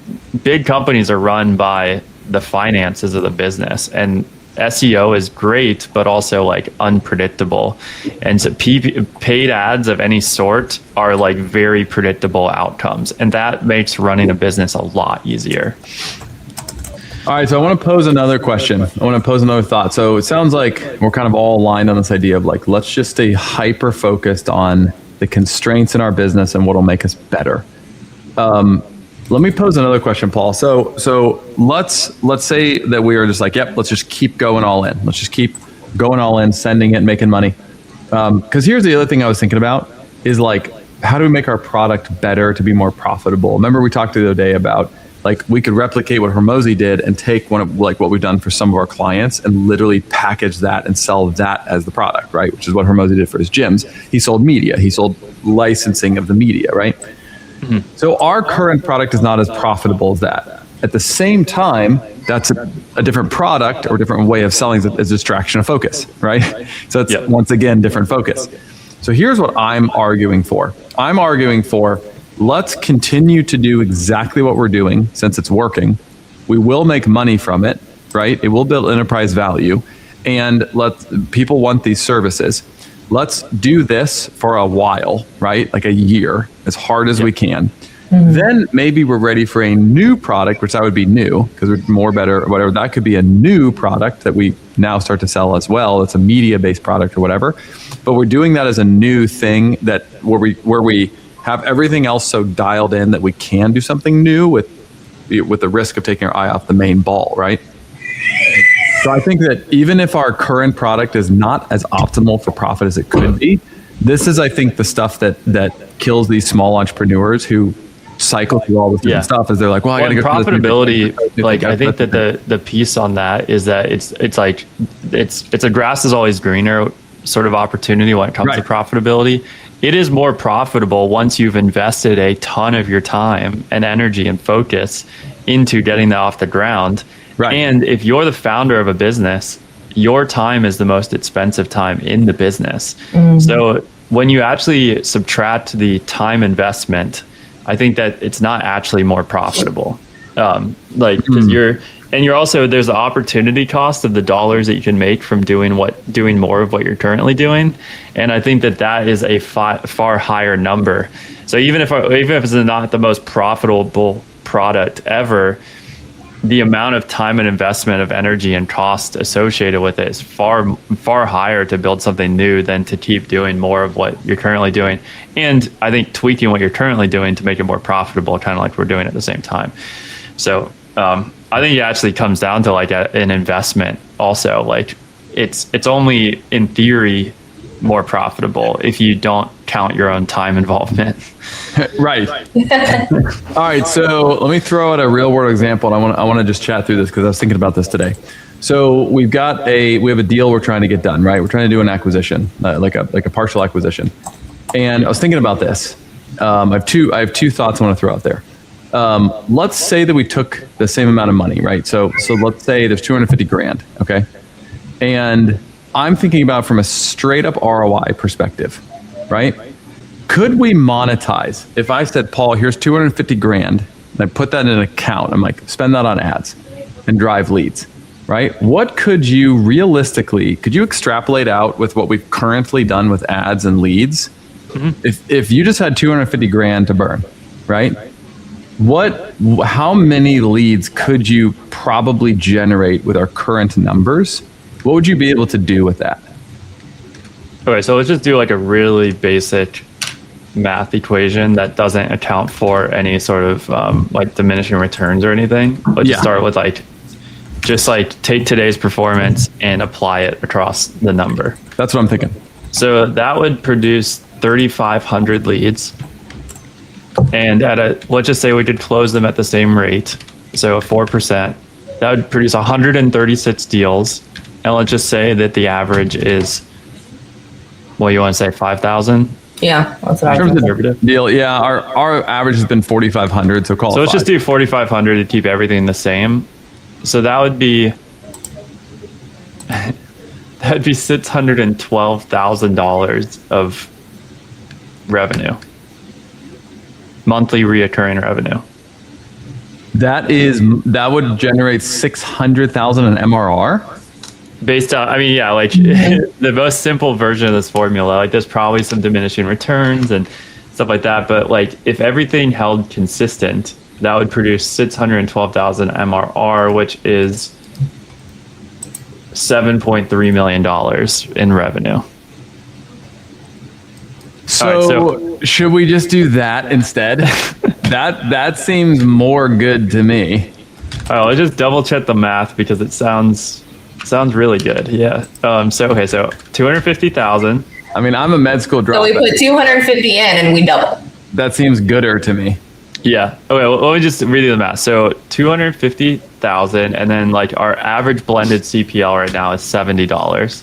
big companies are run by the finances of the business, and SEO is great, but also like unpredictable. And so paid ads of any sort are like very predictable outcomes. And that makes running a business a lot easier. All right, so I want to pose another question. I want to pose another thought. So it sounds like we're kind of all aligned on this idea of like, let's just stay hyper focused on the constraints in our business and what'll make us better. Let me pose another question, Paul. So let's say that we are just like, yep, let's just keep going all in. Let's just keep going all in, sending it, making money. Because here's the other thing I was thinking about is like, how do we make our product better to be more profitable? Remember we talked the other day about like we could replicate what Hormozi did and take one of like what we've done for some of our clients and literally package that and sell that as the product, right? Which is what Hormozi did for his gyms. He sold media. He sold licensing of the media, right? Mm-hmm. So our current product is not as profitable as that. At the same time, that's a different product or a different way of selling as distraction of focus, right? So it's once again, different focus. So here's what I'm arguing for. I'm arguing for let's continue to do exactly what we're doing since it's working. We will make money from it, right? It will build enterprise value, and people want these services. Let's do this for a while, right? Like a year, as hard as we can. Mm-hmm. Then maybe we're ready for a new product, which that would be new because we're more better or whatever. That could be a new product that we now start to sell as well. It's a media-based product or whatever. But we're doing that as a new thing that where we have everything else so dialed in that we can do something new with the risk of taking our eye off the main ball, right? So I think that even if our current product is not as optimal for profit as it could be, this is, I think, the stuff that kills these small entrepreneurs who cycle through all this different stuff. Is they're like, well, I got to go profitability. Like I think that the piece on that is that it's like it's a grass is always greener sort of opportunity when it comes to profitability. It is more profitable once you've invested a ton of your time and energy and focus into getting that off the ground. Right. And if you're the founder of a business, your time is the most expensive time in the business. Mm-hmm. So when you actually subtract the time investment, I think that it's not actually more profitable. Because you're also, there's the opportunity cost of the dollars that you can make from doing more of what you're currently doing. And I think that is a far higher number. So even if it's not the most profitable product ever, the amount of time and investment of energy and cost associated with it is far, far higher to build something new than to keep doing more of what you're currently doing. And I think tweaking what you're currently doing to make it more profitable, kind of like we're doing at the same time. So I think it actually comes down to like an investment also. Like it's only in theory more profitable if you don't count your own time involvement. Right. All right. So let me throw out a real world example. And I want to just chat through this because I was thinking about this today. So we have a deal we're trying to get done, right? We're trying to do an acquisition, like a partial acquisition. And I was thinking about this. I have two thoughts I want to throw out there. Let's say that we took the same amount of money, right? So let's say there's $250,000. Okay. And I'm thinking about from a straight up ROI perspective, right? Could we monetize? If I said, Paul, here's $250,000, and I put that in an account, I'm like, spend that on ads and drive leads, right? What could you extrapolate out with what we've currently done with ads and leads? Mm-hmm. If you just had $250,000 to burn, right? How many leads could you probably generate with our current numbers? What would you be able to do with that? Okay, so let's just do like a really basic math equation that doesn't account for any sort of like diminishing returns or anything. Let's just start with just take today's performance and apply it across the number. That's what I'm thinking. So that would produce 3,500 leads. And let's just say we could close them at the same rate. so 4%, that would produce 136 deals. And let's just say that the average is, well, you want to say 5,000? Yeah, that's what I In terms think. of Conservative. deal, yeah, our average has been 4,500, so call it So let's just 5. do 4,500 to keep everything the same. So that would be that'd be $612,000 of revenue, monthly reoccurring revenue. That would generate 600,000 in MRR. Based on, I mean, yeah, like the most simple version of this formula, like there's probably some diminishing returns and stuff like that. But like if everything held consistent, that would produce 612,000 MRR, which is $7.3 million in revenue. So, should we just do that instead? that seems more good to me. Oh, let's just double check the math because it sounds really good. Yeah. So 250,000. I mean, I'm a med school So we dropout. put 250 in and we double. That seems gooder to me. Yeah. Okay. Well, let me just read you the math. So 250,000, and then like our average blended CPL right now is $70.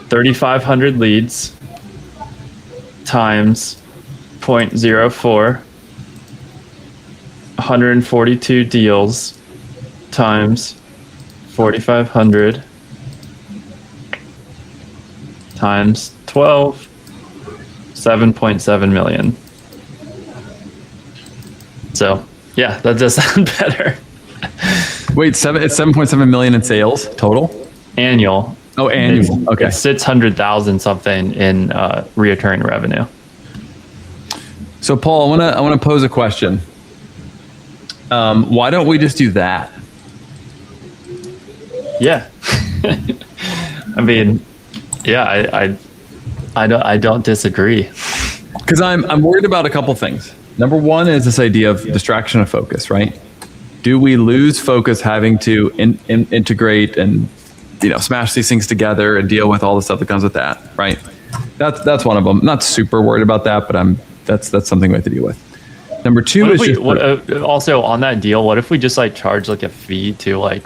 3,500 leads times 0.04, 142 deals times 4,500 times 12, 7.7 million. So yeah, that does sound better. Wait, it's 7.7 million in sales total? Annual. Oh, annual. Okay. It's 600,000 something in reoccurring revenue. So Paul, I want to pose a question. Why don't we just do that? Yeah. I mean, yeah, I don't disagree. Because I'm worried about a couple things. Number one is this idea of distraction of focus, right? Do we lose focus having to integrate and smash these things together and deal with all the stuff that comes with that, right? That's one of them. Not super worried about that, but that's something we have to deal with. Number two is also on that deal, what if we just like charge like a fee to like,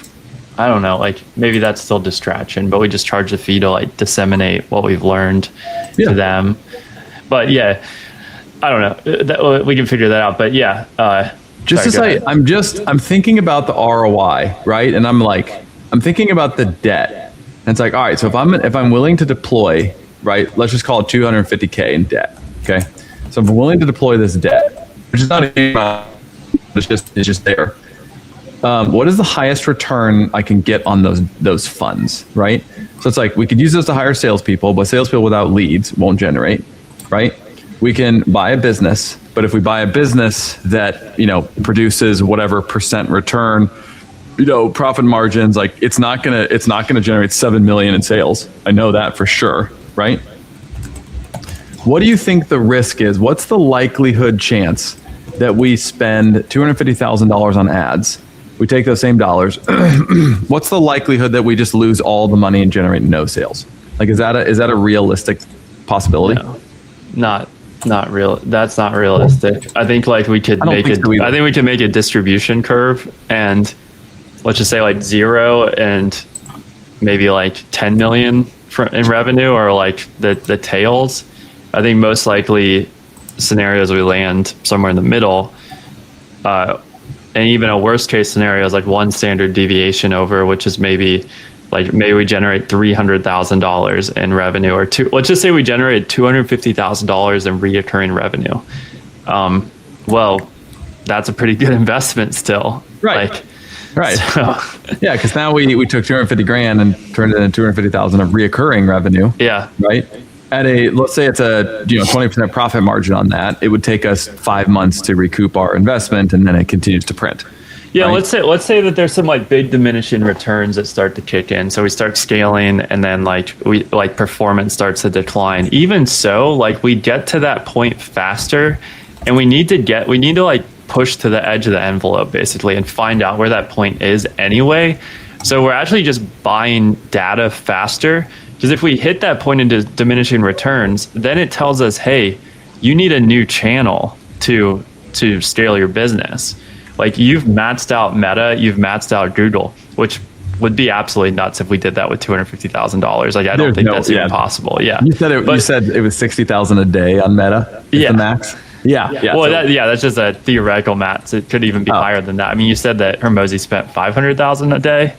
I don't know, like maybe that's still distraction, but we just charge a fee to like disseminate what we've learned to them. But yeah, I don't know. We can figure that out. But yeah, just to say, I'm thinking about the ROI, right? And I'm thinking about the debt. And it's like, all right, so if I'm willing to deploy, right? Let's just call it 250K in debt. Okay. So if I'm willing to deploy this debt, which is not a huge amount, it's just there. What is the highest return I can get on those funds, right? So it's like we could use those to hire salespeople, but salespeople without leads won't generate, right? We can buy a business, but if we buy a business that produces whatever percent return, profit margins, like it's not gonna generate 7 million in sales. I know that for sure, right? What do you think the risk is? What's the likelihood chance that we spend $250,000 on ads? We take those same dollars. What's the likelihood that we just lose all the money and generate no sales? Like, is that a realistic possibility? No, not real. That's not realistic. I think like we could make it. I think we can make a distribution curve, and let's just say like 0 and maybe like 10 million in revenue, or like the tails. I think most likely scenarios we land somewhere in the middle. And even a worst case scenario is like one standard deviation over, which is maybe we generate $300,000 in revenue, or let's just say we generated $250,000 in reoccurring revenue. Well, that's a pretty good investment still. Right. Right. So, yeah, because now we took 250 grand and turned it into 250,000 of reoccurring revenue. Yeah. Right. Let's say it's a 20% profit margin on that. It would take us 5 months to recoup our investment, and then it continues to print. Yeah, right? let's say that there's some like big diminishing returns that start to kick in. So we start scaling, and then performance starts to decline. Even so, like we get to that point faster, and we need to like push to the edge of the envelope basically and find out where that point is anyway. So we're actually just buying data faster. Because if we hit that point into diminishing returns, then it tells us, hey, you need a new channel to scale your business. Like you've maxed out Meta, you've maxed out Google, which would be absolutely nuts if we did that with $250,000. Like I don't think that's even possible. Yeah. You said it was 60,000 a day on Meta. Yeah. The max. Yeah. Well, that's just a theoretical max. It could even be higher than that. I mean, you said that Hormozi spent 500,000 a day.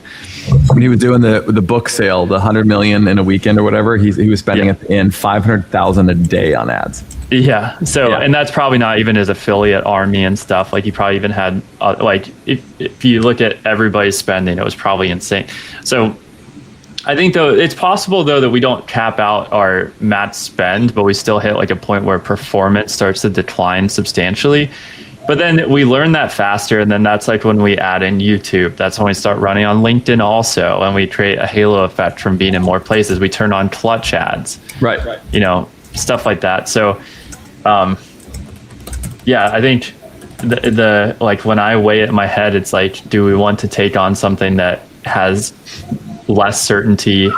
When he was doing the book sale, the 100 million in a weekend or whatever, he was spending at the end 500,000 a day on ads. Yeah. So, and that's probably not even his affiliate army and stuff. Like he probably even had, like, if you look at everybody's spending, it was probably insane. So I think though, it's possible though that we don't cap out our max spend, but we still hit like a point where performance starts to decline substantially. But then we learn that faster. And then that's like when we add in YouTube, that's when we start running on LinkedIn also. And we create a halo effect from being in more places. We turn on clutch ads, Right. you know, stuff like that. So, I think the like when I weigh it in my head, it's like, do we want to take on something that has less certainty,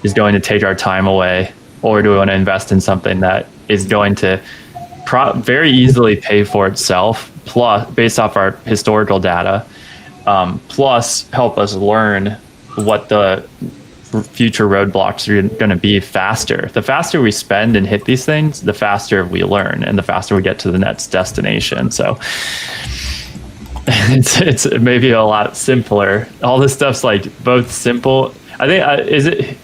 is going to take our time away, or do we want to invest in something that is going to very easily pay for itself, plus based off our historical data, plus help us learn what the future roadblocks are going to be faster. The faster we spend and hit these things, the faster we learn and the faster we get to the next destination. So it's maybe a lot simpler. All this stuff's like both simple. I think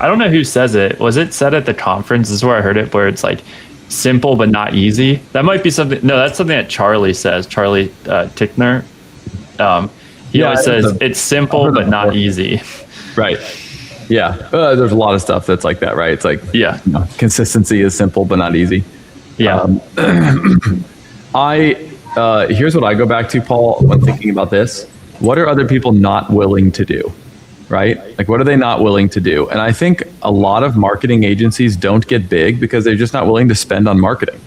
I don't know who says it. Was it said at the conference? This is where I heard it, where it's like simple but not easy. That might be something. No, that's something that Charlie says. Charlie Tickner. He always says it's simple but not easy. Right. Yeah. There's a lot of stuff that's like that, right? It's like, consistency is simple but not easy. Yeah. Here's what I go back to, Paul, when thinking about this. What are other people not willing to do? Right? Like, what are they not willing to do? And I think a lot of marketing agencies don't get big because they're just not willing to spend on marketing.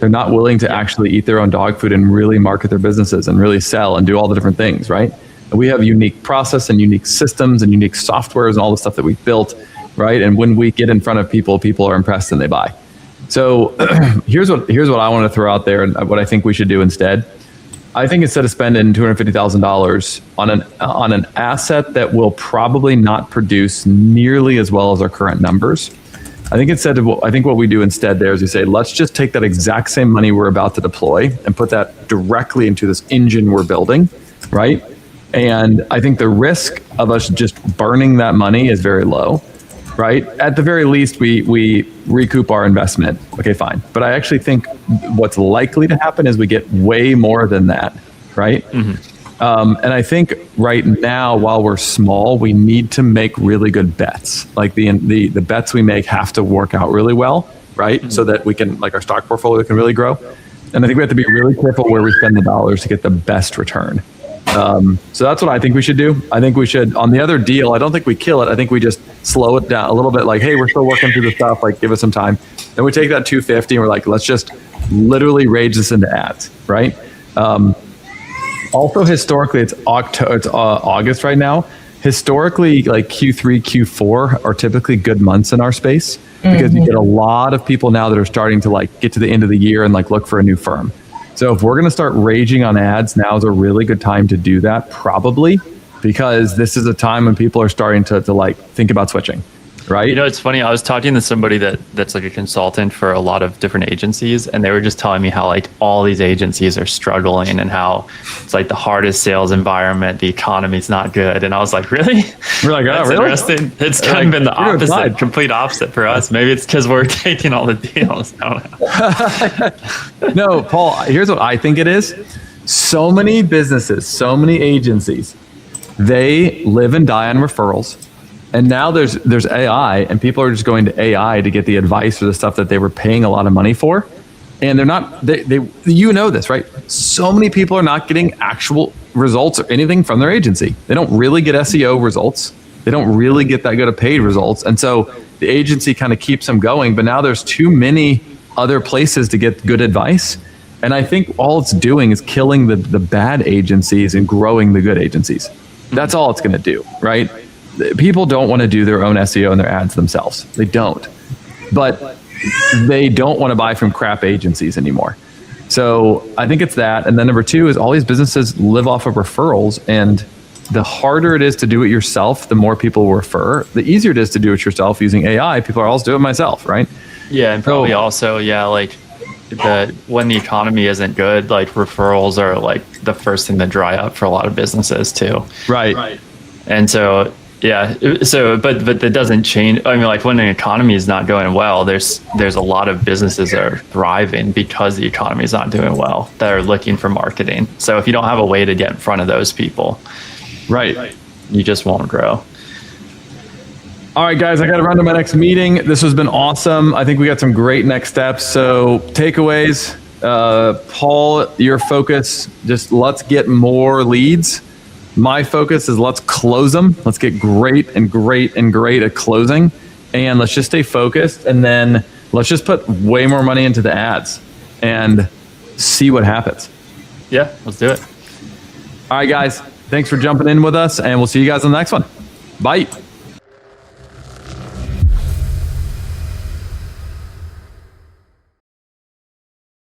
They're not willing to actually eat their own dog food and really market their businesses and really sell and do all the different things, right? And we have unique process and unique systems and unique softwares and all the stuff that we've built, right? And when we get in front of people, people are impressed and they buy. So here's what I want to throw out there and what I think we should do instead. I think instead of spending $250,000 on an asset that will probably not produce nearly as well as our current numbers, I think what we do instead there is we say, let's just take that exact same money we're about to deploy and put that directly into this engine we're building, right? And I think the risk of us just burning that money is very low, right? At the very least, we recoup our investment. Okay, fine. But I actually think what's likely to happen is we get way more than that, right? Mm-hmm. And I think right now, while we're small, we need to make really good bets. Like the bets we make have to work out really well, right? Mm-hmm. So that we can, like, our stock portfolio can really grow. And I think we have to be really careful where we spend the dollars to get the best return. So that's what I think we should do. I think we should, on the other deal, I don't think we kill it. I think we just slow it down a little bit. Like, hey, we're still working through the stuff. Like, give us some time. Then we take that 250 and we're like, let's just literally rage this into ads, right? Also, historically, it's August right now. Historically, like Q3, Q4 are typically good months in our space because you get a lot of people now that are starting to like get to the end of the year and like look for a new firm. So if we're going to start raging on ads, now is a really good time to do that, probably, because this is a time when people are starting to like think about switching, right? You know, it's funny. I was talking to somebody that's like a consultant for a lot of different agencies, and they were just telling me how like all these agencies are struggling and how it's like the hardest sales environment, the economy's not good. And I was like, really? We're like, oh, that's really? Interesting. It's kind of been the opposite, complete opposite for us. Maybe it's because we're taking all the deals. I don't know. No, Paul, here's what I think it is. So many businesses, so many agencies, they live and die on referrals. And now there's AI, and people are just going to AI to get the advice or the stuff that they were paying a lot of money for. And they're not, you know this, right? So many people are not getting actual results or anything from their agency. They don't really get SEO results. They don't really get that good of paid results. And so the agency kind of keeps them going, but now there's too many other places to get good advice. And I think all it's doing is killing the bad agencies and growing the good agencies. That's all it's going to do, right? People don't want to do their own SEO and their ads themselves. They don't. But they don't want to buy from crap agencies anymore. So I think it's that. And then number two is all these businesses live off of referrals, and the harder it is to do it yourself, the more people will refer. The easier it is to do it yourself using AI, people are, I'll do it myself, right? Yeah, and probably also, like when the economy isn't good, like referrals are like the first thing to dry up for a lot of businesses too. Right. And so, but that doesn't change. I mean, like when the economy is not going well, there's a lot of businesses that are thriving because the economy is not doing well that are looking for marketing. So if you don't have a way to get in front of those people, Right. you just won't grow. All right, guys, I got to run to my next meeting. This has been awesome. I think we got some great next steps. So takeaways, Paul, your focus, just let's get more leads. My focus is let's close them. Let's get great at closing. And let's just stay focused. And then let's just put way more money into the ads and see what happens. Yeah, let's do it. All right, guys, thanks for jumping in with us. And we'll see you guys on the next one. Bye.